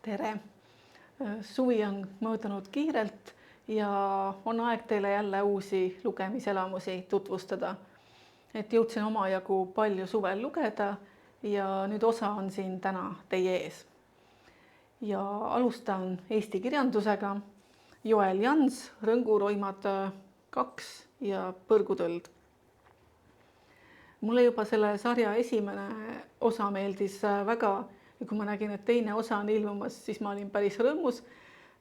Tere! Suvi on möödunud kiirelt ja on aeg teile jälle uusi lugemiselamusi tutvustada. Et jõudsin omajagu palju suvel lugeda ja nüüd osa on siin täna teie ees. Ja alustan eesti kirjandusega. Joel Jans, Rõnguroimad 2 ja Põrgutõld. Mulle juba selle sarja esimene osa meeldis väga. Ja kui ma nägin, et teine osa on ilmumas, siis ma olin päris rõõmus,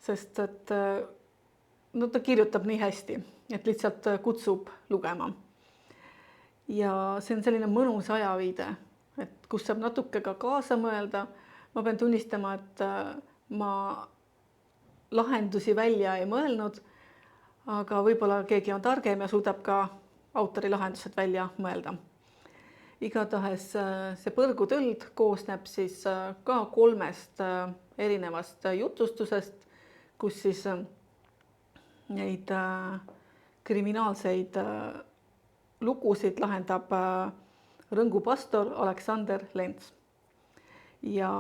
sest et ta kirjutab nii hästi, et lihtsalt kutsub lugema. Ja see on selline mõnus ajaviide, et kus saab natuke ka kaasa mõelda. Ma pean tunnistama, et ma lahendusi välja ei mõelnud, aga võib-olla keegi on targem ja suudab ka autori lahendused välja mõelda. Igatahes see Põrgutõld koosneb siis ka 3 erinevast jutustusest, kus siis neid kriminaalseid lugusid lahendab Rõngu pastor Aleksander Lents. Ja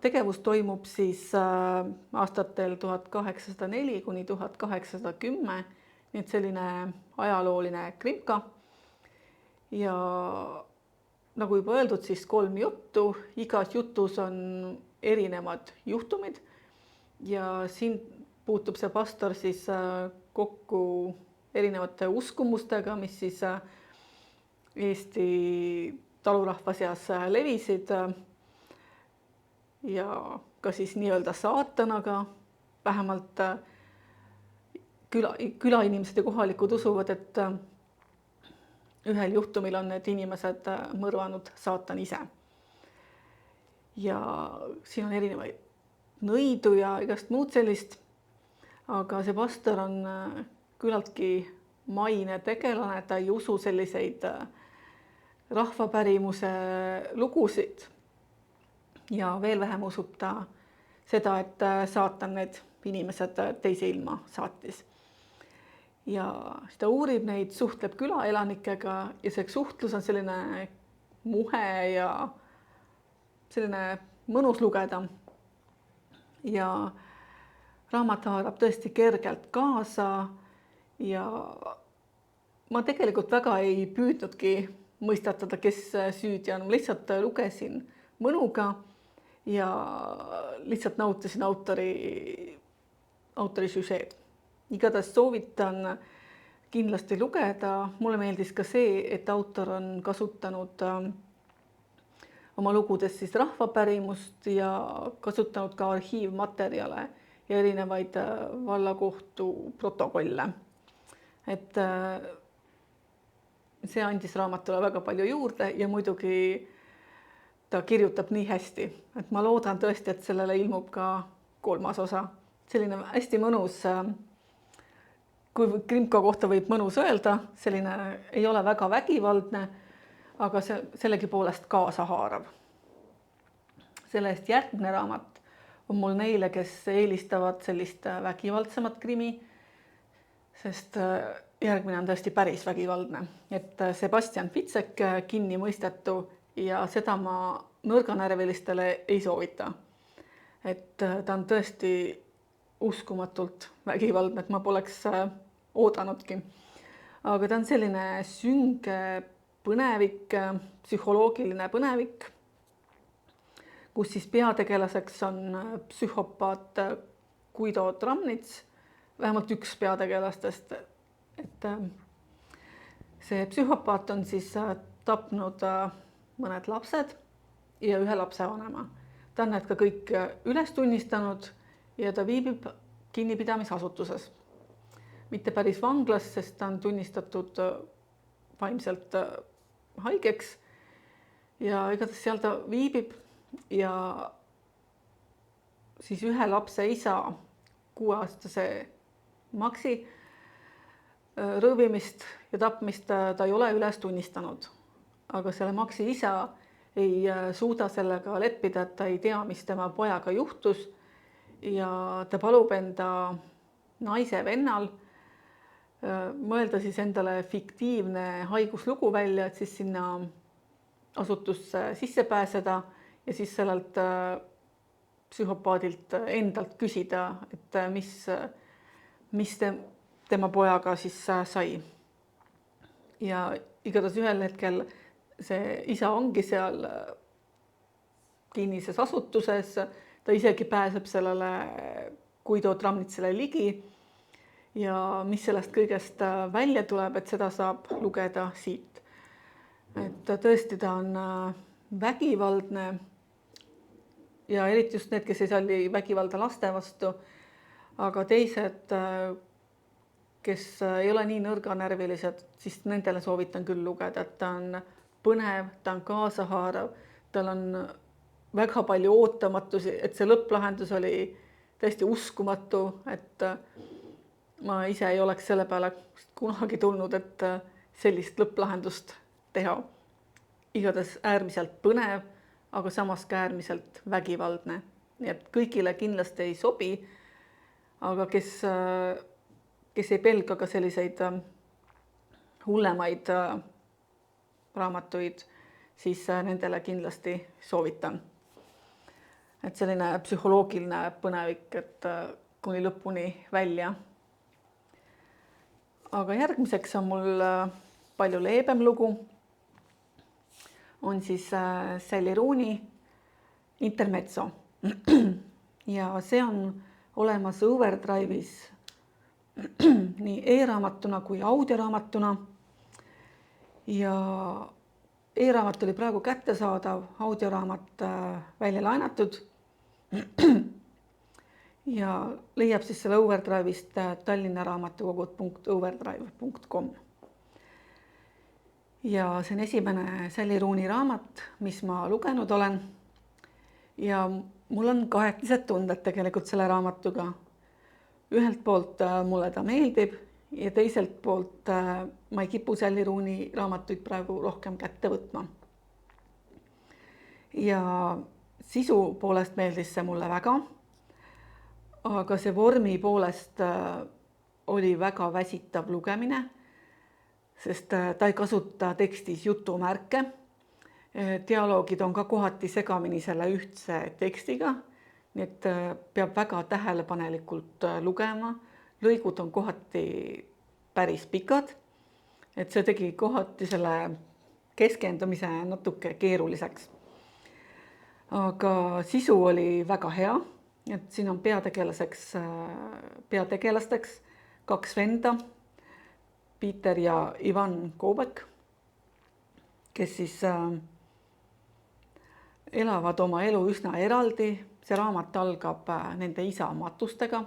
tegevus toimub siis aastatel 1804 kuni 1810, nii et selline ajalooline krimka. Ja nagu juba öeldud, siis 3 juttu, igas jutus on erinevad juhtumid ja siin puutub see pastor siis kokku erinevate uskumustega, mis siis Eesti talurahva seas levisid ja ka siis nii-öelda saatanaga, vähemalt külainimesed ja kohalikud usuvad, et ühel juhtumil on need inimesed mõrvanud saatan ise. Ja siin on erinevaid nõidu ja igast muud sellist, aga see pastor on küllaltki maine tegelane, ta ei usu selliseid rahvapärimuse lugusid ja veel vähem usub ta seda, et saatan need inimesed teise ilma saatis. Ja ta uurib neid, suhtleb külaelanikega ja see suhtlus on selline muhe ja selline mõnus lugeda. Ja raamat haarab tõesti kergelt kaasa ja ma tegelikult väga ei püüdnudki mõistatada, kes süüdi on. Ma lihtsalt lugesin mõnuga ja lihtsalt nautisin autori süžeed. Igatahes soovitan kindlasti lugeda. Mulle meeldis ka see, et autor on kasutanud oma lugudes siis rahvapärimust ja kasutanud ka arhiivmaterjale ja erinevaid vallakohtu protokolle. Et see andis raamatule väga palju juurde ja muidugi ta kirjutab nii hästi, et ma loodan tõesti, et sellele ilmub ka 3. osa. Selline hästi mõnus, kui krimka kohta võib mõnus öelda, selline ei ole väga vägivaldne, aga see sellegipoolest kaasa haarab. Selle eest järgmine raamat on mul neile, kes eelistavad sellist vägivaldsemat krimi, sest järgmine on tõesti päris vägivaldne. Et Sebastian Fitzek kinnimõistetu ja seda ma nõrganärvilistele ei soovita. Et ta on tõesti uskumatult vägivaldne, et ma poleks oodanudki. Aga ta on selline sünge põnevik, psühholoogiline põnevik, kus siis peategelaseks on psühhopaat Guido Tramnitz, vähemalt üks peategelastest. Et see psühhopaat on siis tapnud mõned lapsed ja 1 lapsevanema. Ta on need ka kõik üles tunnistanud ja ta viibib kinnipidamisasutuses. Mitte päris vanglas, sest ta on tunnistatud vaimselt haigeks ja igatahes seal ta viibib ja siis 1 lapse isa 6-aastase Maxi röövimist ja tapmist ta ei ole üles tunnistanud. Aga selle Maxi isa ei suuda sellega leppida, et ta ei tea, mis tema pojaga juhtus ja ta palub enda naise vennal mõelda siis endale fiktiivne haiguslugu välja, et siis sinna asutusse sisse pääseda ja siis sellelt psühhopaadilt endalt küsida, et mis tema pojaga siis sai. Ja igatahes ühel hetkel see isa ongi seal kinnises asutuses, ta isegi pääseb sellele Guido Tramnitsale ligi ja mis sellest kõigest välja tuleb, et seda saab lugeda siit. Et tõesti ta on vägivaldne ja eriti just need, kes ei salli vägivalda laste vastu, aga teised, kes ei ole nii nõrganärvilised, siis nendele soovitan küll lugeda, et ta on põnev, ta on kaasahaarav, tal on väga palju ootamatusi, et see lõpplahendus oli täiesti uskumatu, et ma ise ei oleks selle peale kunagi tulnud, et sellist lõpplahendust teha. Igatahes äärmiselt põnev, aga samas ka äärmiselt vägivaldne. Nii et kõigile kindlasti ei sobi, aga kes ei pelga ka selliseid hullemaid raamatuid, siis nendele kindlasti soovitan. Et selline psühholoogiline põnevik, et kuni lõpuni välja. Aga järgmiseks on mul palju leebem lugu. On siis Sally Rooney Intermezzo. Ja see on olemas Overdrive'is nii e-raamatuna kui audioraamatuna. Ja e-raamat oli praegu kättesaadav, audioraamat välja laenatud. Ja leiab siis selle Overdrive'ist tallinnaraamatukogud.overdrive.com. Ja see on esimene Sally Rooney raamat, mis ma lugenud olen. Ja mul on kahetised tunded tegelikult selle raamatuga. Ühelt poolt mulle ta meeldib ja teiselt poolt ma ei kipu Sally Rooney raamatuid praegu rohkem kätte võtma. Ja sisu poolest meeldis see mulle väga, aga see vormi poolest oli väga väsitav lugemine, sest ta ei kasuta tekstis jutumärke. Dialoogid on ka kohati segamini selle ühtse tekstiga, nii et peab väga tähelepanelikult lugema. Lõigud on kohati päris pikad, et see tegi kohati selle keskendumise natuke keeruliseks. Aga sisu oli väga hea, et siin on peategelasteks 2 venda, Peter ja Ivan Koubek, kes siis elavad oma elu üsna eraldi. See raamat algab nende isa matustega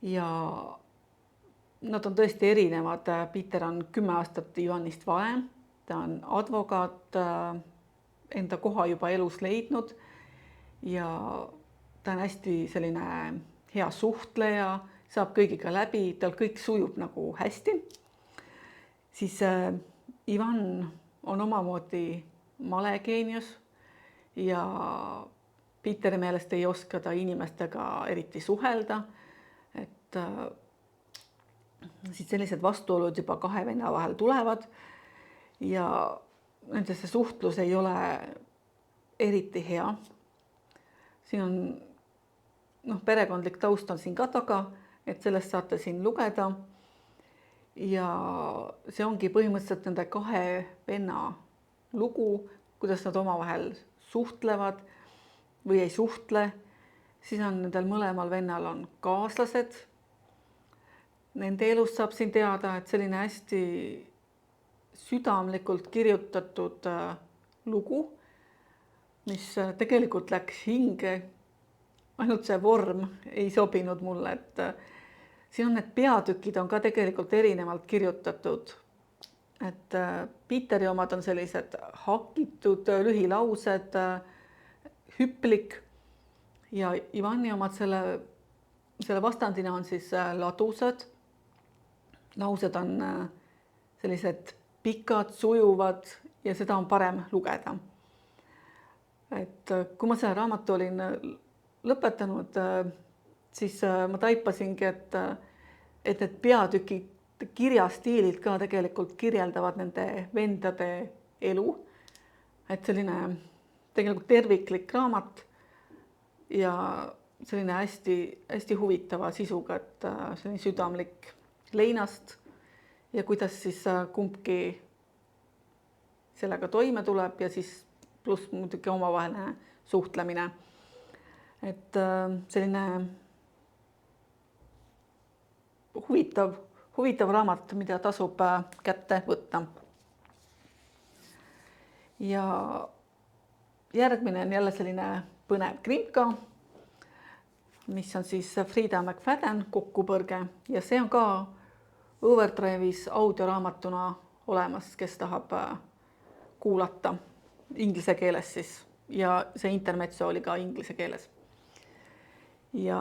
ja nad on tõesti erinevad. Peter on 10 aastat Ivanist vanem, ta on advokaat, enda koha juba elus leidnud ja ta on hästi selline hea suhtleja, saab kõigiga läbi, tal kõik sujub nagu hästi. Siis Ivan on omamoodi malegeenius ja Peteri meelest ei oska ta inimestega eriti suhelda, et siis sellised vastuolud juba 2 venna vahel tulevad ja nende see suhtlus ei ole eriti hea. Siin on perekondlik taust on siin ka taga, et sellest saate siin lugeda. Ja see ongi põhimõtteliselt nende 2 venna lugu, kuidas nad omavahel suhtlevad või ei suhtle. Siis on nendel mõlemal vennal on kaaslased. Nende elust saab siin teada, et selline hästi südamlikult kirjutatud lugu, mis tegelikult läks hinge. Ainult see vorm ei sobinud mulle, et siin on need peatükid on ka tegelikult erinevalt kirjutatud. Et Peteri omad on sellised hakitud lühilaused, hüplik ja Ivani omad selle vastandina on siis ladusad. Laused on sellised pikad, sujuvad ja seda on parem lugeda. Et kui ma selle raamatu olin lõpetanud, siis ma taipasingi, et need peatükid kirjastiilid ka tegelikult kirjeldavad nende vendade elu. Et selline tegelikult terviklik raamat, ja selline hästi huvitava sisuga, et selline südamlik leinast ja kuidas siis kumbki sellega toime tuleb ja siis pluss muidugi omavaheline suhtlemine. Et selline huvitav raamat, mida tasub kätte võtta. Ja järgmine on jälle selline põnev krimka, mis on siis Frida McFadden Kokkupõrge ja see on ka Overdrive'is audioraamatuna olemas, kes tahab kuulata inglise keeles siis ja see intermezzo oli ka inglise keeles. Ja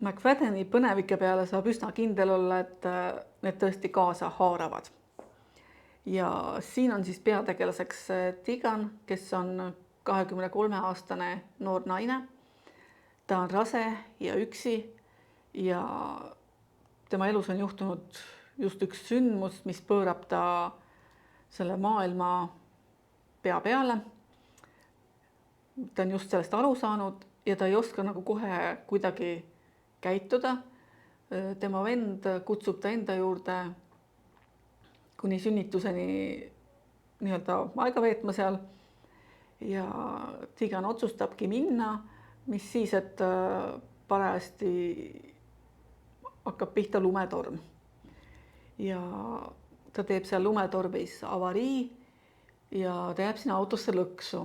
McFaddeni põnevike peale saab üsna kindel olla, et need tõesti kaasa haaravad. Ja siin on siis peategelaseks Tegan, kes on 23-aastane noor naine. Ta on rase ja üksi ja tema elus on juhtunud just üks sündmus, mis pöörab ta selle maailma pea peale. Ta on just sellest aru saanud ja ta ei oska nagu kohe kuidagi käituda. Tema vend kutsub ta enda juurde kuni sünnituseni nii-öelda aega veetma seal ja Tegan otsustabki minna, mis siis, et parajasti hakkab pihta lumetorm. Ja ta teeb seal lumetormis avarii ja ta jääb sinna autosse lõksu.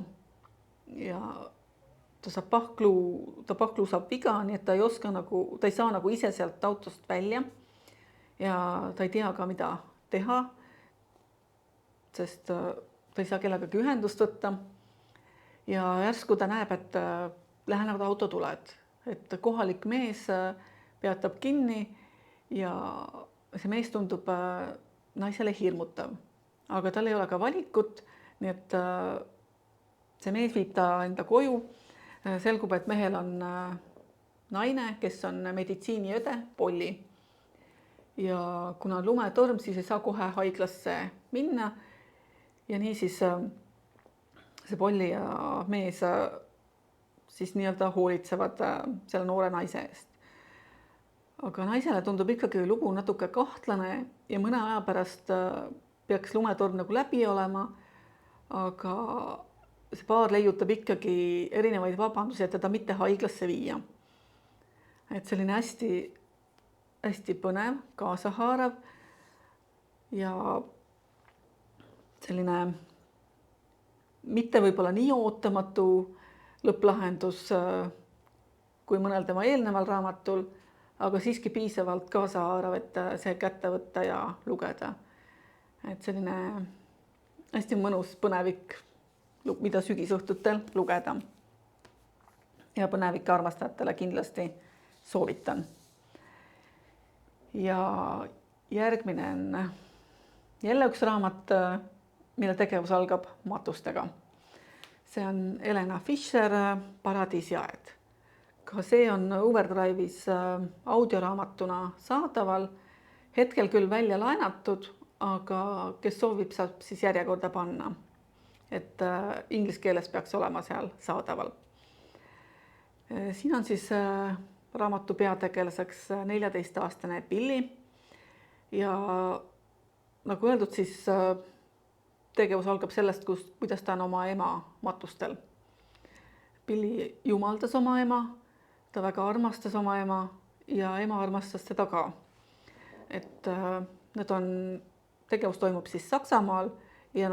Ja ta pahklu saab viga, nii et ta ei saa nagu ise sealt autost välja ja ta ei tea ka, mida teha, sest ta ei saa kellegagi ühendust võtta. Ja järsku ta näeb, et lähenevad autotuled, et kohalik mees peatab kinni ja see mees tundub naisele hirmutav, aga tal ei ole ka valikut, nii et see mees viib ta enda koju. Selgub, et mehel on naine, kes on meditsiiniõde, Polly. Ja kuna on lumetorm, siis ei saa kohe haiglasse minna. Ja nii siis see Polly ja mees siis nii-öelda hoolitsevad selle noore naise eest. Aga naisele tundub ikkagi lugu natuke kahtlane ja mõne aja pärast peaks lumetorm nagu läbi olema, aga see paar leiutab ikkagi erinevaid vabandusi, et teda mitte haiglasse viia. Et selline hästi põnev, kaasahaarav ja selline mitte võib-olla nii ootamatu lõpplahendus kui mõnel tema eelneval raamatul, aga siiski piisavalt kaasahaarav, et see kätte võtta ja lugeda. Et selline hästi mõnus põnevik, mida sügisõhtutel lugeda. Ja põnevike armastajatele kindlasti soovitan. Ja järgmine on jälle üks raamat, mille tegevus algab matustega. See on Elena Fischer Paradiisiaed. Ka see on Overdrive'is audioraamatuna saadaval. Hetkel küll välja laenatud, aga kes soovib, saab siis järjekorda panna. Et inglise keeles peaks olema seal saadaval. Siin on siis raamatu peategelaseks 14-aastane Billy ja nagu öeldud, siis tegevus algab sellest, kuidas ta on oma ema matustel. Billy jumaldas oma ema, ta väga armastas oma ema ja ema armastas teda ka. Et tegevus toimub siis Saksamaal ja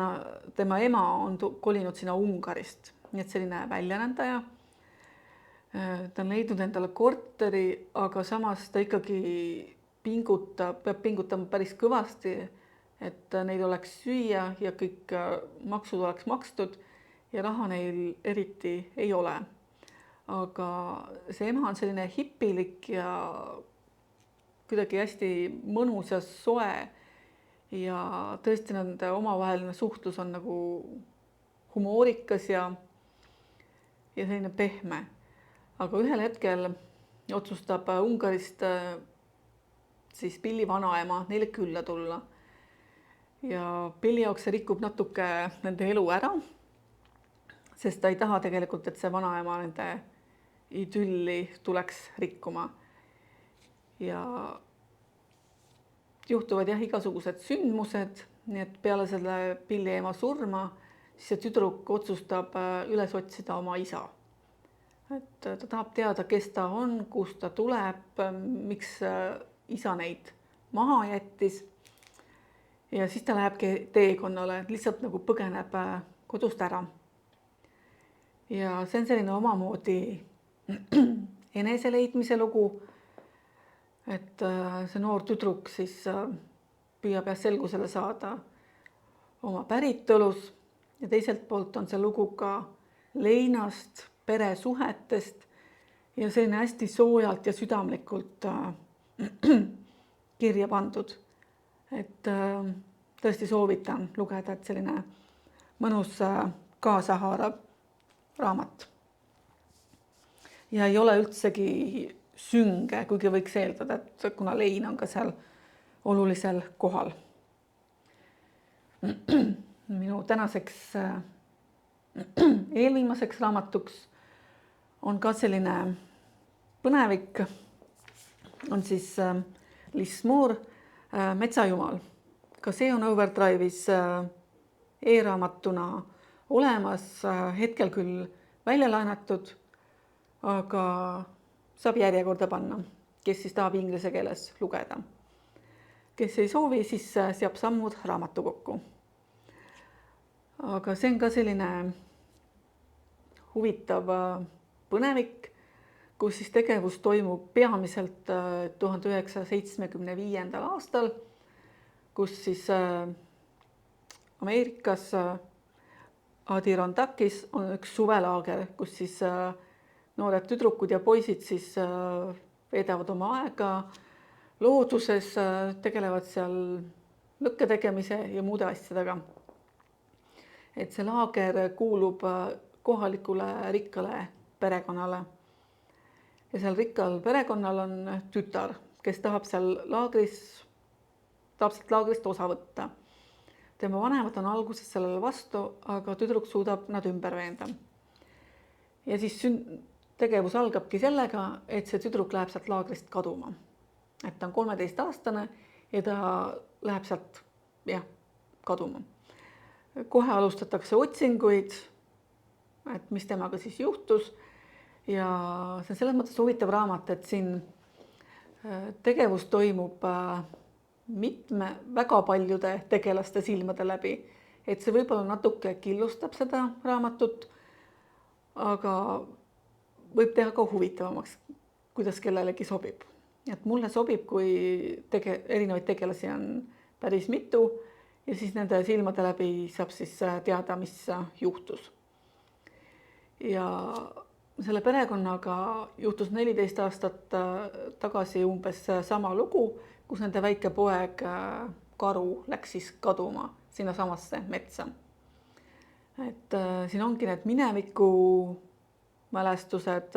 tema ema on kolinud sinna Ungarist, nii et selline väljarändaja. Ta on leidnud endale korteri, aga samas ta ikkagi peab pingutama päris kõvasti, et neil oleks süüa ja kõik maksud oleks makstud ja raha neil eriti ei ole. Aga see ema on selline hipilik ja kuidagi hästi mõnus ja soe ja tõesti nende omavaheline suhtlus on nagu humoorikas ja selline pehme. Aga ühel hetkel otsustab Ungarist siis Billy vanaema neile külla tulla. Ja Billy jaoks see rikub natuke nende elu ära, sest ta ei taha tegelikult, et see vanaema nende idülli tuleks rikkuma. Ja juhtuvad jah igasugused sündmused, nii et peale selle Pilli ema surma siis see tüdruk otsustab üles otsida oma isa. Et ta tahab teada, kes ta on, kust ta tuleb, miks isa neid maha jättis. Ja siis ta lähebki teekonnale, lihtsalt nagu põgeneb kodust ära. Ja see on selline omamoodi eneseleidmise lugu, et see noor tüdruk siis püüab selgusele saada oma päritolus ja teiselt poolt on see lugu ka leinast, peresuhetest ja selline hästi soojalt ja südamlikult kirja pandud. Et tõesti soovitan lugeda, et selline mõnus kaasahaarav raamat. Ja ei ole üldsegi sünge, kuigi võiks eeldada, et kuna lein on ka seal olulisel kohal. Minu tänaseks eelviimaseks raamatuks on ka selline põnevik, on siis Liz Moore Metsajumal. Ka see on Overdrive'is e-raamatuna olemas, hetkel küll välja laenatud, aga saab järjekorda panna, kes siis tahab inglise keeles lugeda. Kes ei soovi, siis seab sammud raamatu kokku. Aga see on ka selline huvitav põnevik, kus siis tegevus toimub peamiselt 1975. aastal, kus siis Ameerikas Adirondakis on üks suvelaager, kus siis noored tüdrukud ja poisid siis veedavad oma aega looduses, tegelevad seal lõkke tegemise ja muude asjadega. Et see laager kuulub kohalikule rikkale perekonnale. Ja seal rikkal perekonnal on tütar, kes tahab sealt laagrist osa võtta. Tema vanemad on alguses sellele vastu, aga tüdruk suudab nad ümber veenda. Ja siis tegevus algabki sellega, et see tüdruk läheb sealt laagrist kaduma. Et ta on 13-aastane ja ta läheb sealt kaduma. Kohe alustatakse otsinguid, et mis temaga siis juhtus. Ja see on selles mõttes huvitav raamat, et siin tegevus toimub väga paljude tegelaste silmade läbi. Et see võib-olla natuke killustab seda raamatut, aga võib teha ka huvitavamaks, kuidas kellelegi sobib. Et mulle sobib, kui erinevaid tegelasi on päris mitu ja siis nende silmade läbi saab siis teada, mis juhtus. Ja selle perekonnaga juhtus 14 aastat tagasi umbes sama lugu, kus nende väike poeg Karu läks siis kaduma sinna samasse metsa. Et siin ongi need mineviku mälestused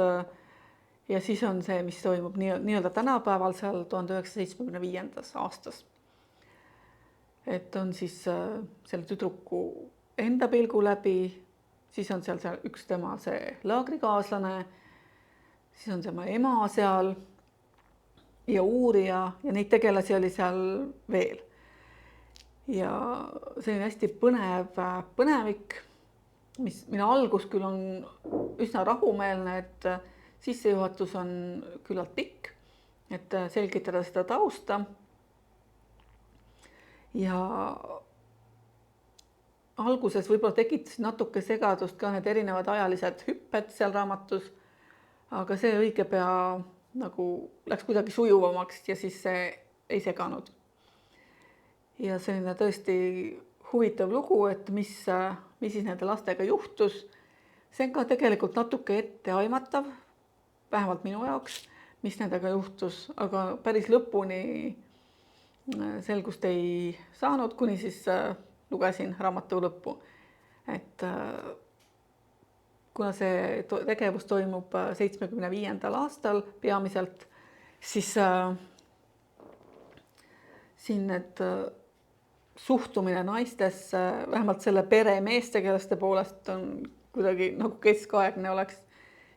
ja siis on see, mis toimub nii-öelda tänapäeval seal 1975. aastas. Et on siis selle tüdruku enda pilgu läbi, siis on seal üks tema see laagrikaaslane, siis on tema ema seal ja uurija ja neid tegelasi oli seal veel. Ja see on hästi põnevik, mis minu algus küll on üsna rahumeelne, et sissejuhatus on küllalt pikk, et selgitada seda tausta. Ja alguses võib-olla tekitas natuke segadust ka need erinevad ajalised hüpped seal raamatus, aga see õige pea nagu läks kuidagi sujuvamaks ja siis see ei seganud. Ja selline tõesti huvitav lugu, et mis siis nende lastega juhtus. See on ka tegelikult natuke etteaimatav, vähemalt minu jaoks, mis nendega juhtus, aga päris lõpuni selgust ei saanud, kuni siis lugesin raamatu lõppu. Et kuna see tegevus toimub 75. aastal peamiselt, siis siin need suhtumine naistesse, vähemalt selle pere meestegelaste poolest on kuidagi nagu keskaegne oleks.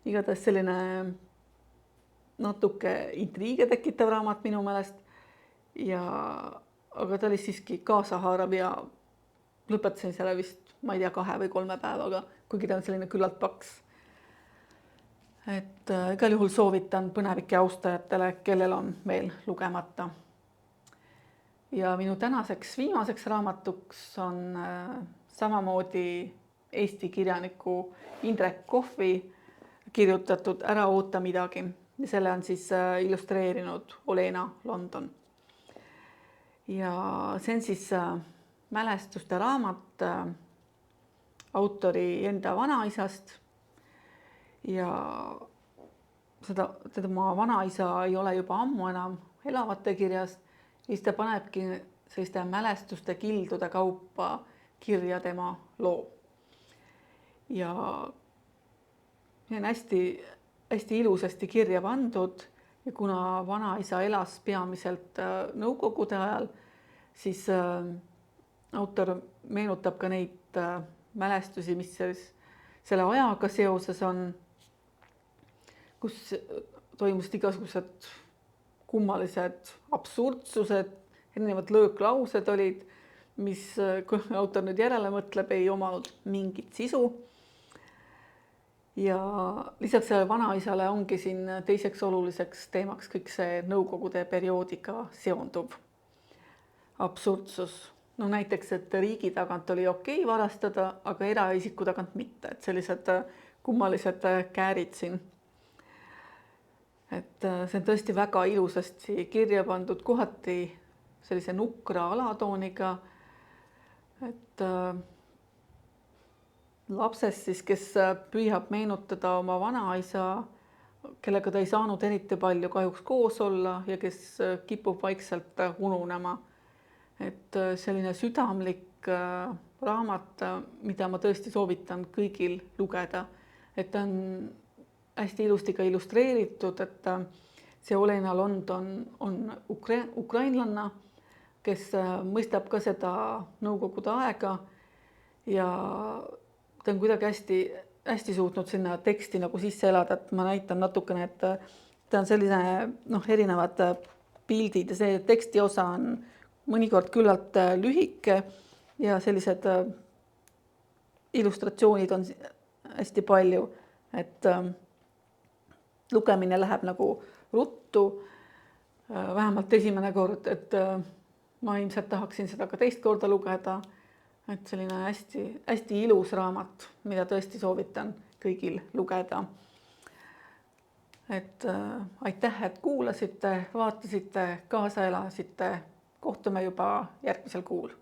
igatahes selline natuke intriige tekitav raamat minu meelest aga ta oli siiski kaasahaarav ja lõpetasin selle vist, ma ei tea, 2 või 3 päevaga, kuigi ta on selline küllalt paks. Et igal juhul soovitan põnevike austajatele, kellel on veel lugemata. Ja minu tänaseks viimaseks raamatuks on samamoodi Eesti kirjaniku Indrek Kohvi kirjutatud Ära oota midagi. Ja selle on siis illustreerinud Olena London. Ja see on siis mälestuste raamat autori enda vanaisast. Ja tema vanaisa ei ole juba ammu enam elavate kirjas. Siis ta panebki selliste mälestuste kildude kaupa kirja tema loo. Ja see on hästi ilusasti kirja pandud ja kuna vanaisa elas peamiselt nõukogude ajal, siis autor meenutab ka neid mälestusi, mis selle ajaga seoses on, kus toimusid igasugused kummalised absurdsused, erinevad lööklaused olid, mis, kui autor nüüd järele mõtleb, ei omanud mingit sisu. Ja lisaks sellele vanaisale ongi siin teiseks oluliseks teemaks kõik see nõukogude perioodiga seonduv absurdsus. No näiteks, et riigi tagant oli okei varastada, aga eraisiku tagant mitte. Et sellised kummalised käärid siin. Et see on tõesti väga ilusasti kirja pandud, kohati sellise nukra alatooniga. Et lapsest siis, kes püüab meenutada oma vanaisa, kellega ta ei saanud eriti palju kahjuks koos olla ja kes kipub vaikselt ununema. Et selline südamlik raamat, mida ma tõesti soovitan kõigil lugeda. Et ta on hästi ilusti ka illustreeritud, et see Olena London on ukrainlanna, kes mõistab ka seda nõukogude aega ja ta on kuidagi hästi suutnud sinna teksti nagu sisse elada, et ma näitan natukene, et ta on selline erinevad pildid ja see teksti osa on mõnikord küllalt lühike ja sellised illustratsioonid on hästi palju, et lugemine läheb nagu ruttu, vähemalt esimene kord, et ma ilmselt tahaksin seda ka teist korda lugeda. Et selline hästi ilus raamat, mida tõesti soovitan kõigil lugeda. Et aitäh, et kuulasite, vaatasite, kaasa elasite. Kohtume juba järgmisel kuul.